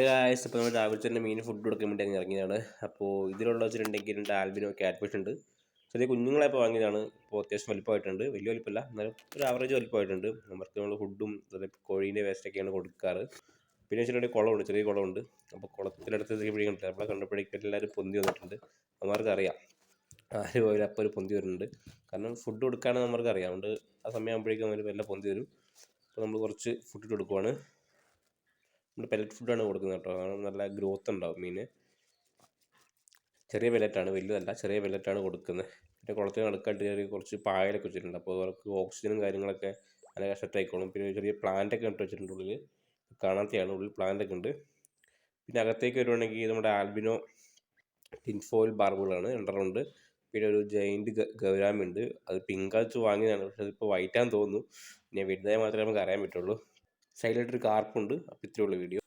Guys ഇപ്പോൾ നമ്മൾ രാവിലെ തന്നെ മീൻ ഫുഡ് കൊടുക്കാൻ വേണ്ടി അങ്ങ് ഇറങ്ങിയതാണ്. അപ്പോൾ ഇതിലുള്ള വെച്ചിട്ടുണ്ടെങ്കിൽ രണ്ട് ആൽബിനോ ക്യാറ്റ് ഫിഷ് ഉണ്ട്. ചെറിയ കുഞ്ഞുങ്ങളായപ്പോൾ വാങ്ങിയതാണ്. ഇപ്പോൾ അത്യാവശ്യം വലിപ്പമായിട്ടുണ്ട്, വലിയ വലിപ്പമില്ല, എന്നാലും ഒരു ആവറേജ് വലിപ്പമായിട്ടുണ്ട്. നമുക്ക് നമ്മൾ ഫുഡും കോഴീൻ്റെ വേസ്റ്റൊക്കെയാണ് കൊടുക്കാറ്. പിന്നെ വെച്ചിട്ടുണ്ടെങ്കിൽ കുളമുണ്ട്, ചെറിയ കുളമുണ്ട്. അപ്പോൾ കുളത്തിനടുത്ത് പിടിക്കുന്നുണ്ട്. നമ്മളെ കണ്ടപ്പോഴേക്കും എല്ലാവരും പൊന്തി വന്നിട്ടുണ്ട്. അവന്മാർക്ക് അറിയാം ആര് പോയാലും അപ്പോൾ ഒരു പൊന്തി വരുന്നുണ്ട്. കാരണം ഫുഡ് കൊടുക്കാണെന്ന് നമ്മൾക്ക് അറിയാം. അതുകൊണ്ട് ആ സമയമാകുമ്പോഴേക്കും അവർ വല്ല പൊന്തി വരും. അപ്പോൾ നമ്മൾ കുറച്ച് ഫുഡ് ഇട്ട് കൊടുക്കുവാണ്. നമ്മൾ പെല്ലറ്റ് ഫുഡാണ് കൊടുക്കുന്നത് കേട്ടോ. കാരണം നല്ല ഗ്രോത്ത് ഉണ്ടാവും മീൻ. ചെറിയ പെല്ലറ്റാണ്, വലുതല്ല, ചെറിയ പെല്ലറ്റാണ് കൊടുക്കുന്നത്. പിന്നെ കുളത്തിന് നടുക്കായിട്ട് കയറി കുറച്ച് പായലൊക്കെ വെച്ചിട്ടുണ്ട്. അപ്പോൾ അവർക്ക് ഓക്സിജനും കാര്യങ്ങളൊക്കെ നല്ല സെറ്റ് ആയിക്കോളും. പിന്നെ ചെറിയ പ്ലാന്റൊക്കെ ഇട്ട് വെച്ചിട്ടുണ്ട് ഉള്ളിൽ, കാണാത്തയാണ്. ഉള്ളിൽ പ്ലാന്റൊക്കെ ഉണ്ട്. പിന്നെ അകത്തേക്ക് വരുവാണെങ്കിൽ നമ്മുടെ ആൽബിനോ ടിൻഫോയിൽ ബാർബുകളാണ്, രണ്ടെണ്ണം ഉണ്ട്. പിന്നെ ഒരു ജയിൻറ്റ് ഗൗരാമി ഉണ്ട്. അത് പിങ്കാച്ച് വാങ്ങിയതാണ്, പക്ഷെ അതിപ്പോൾ വൈറ്റാന്ന് തോന്നുന്നു. പിന്നെ വലുതായി മാത്രമേ നമുക്ക് അറിയാൻ പറ്റുള്ളൂ. സൈഡിലായിട്ടൊരു കാർപ്പുണ്ട്. അപ്പോൾ ഇത്രയുള്ള വീഡിയോ.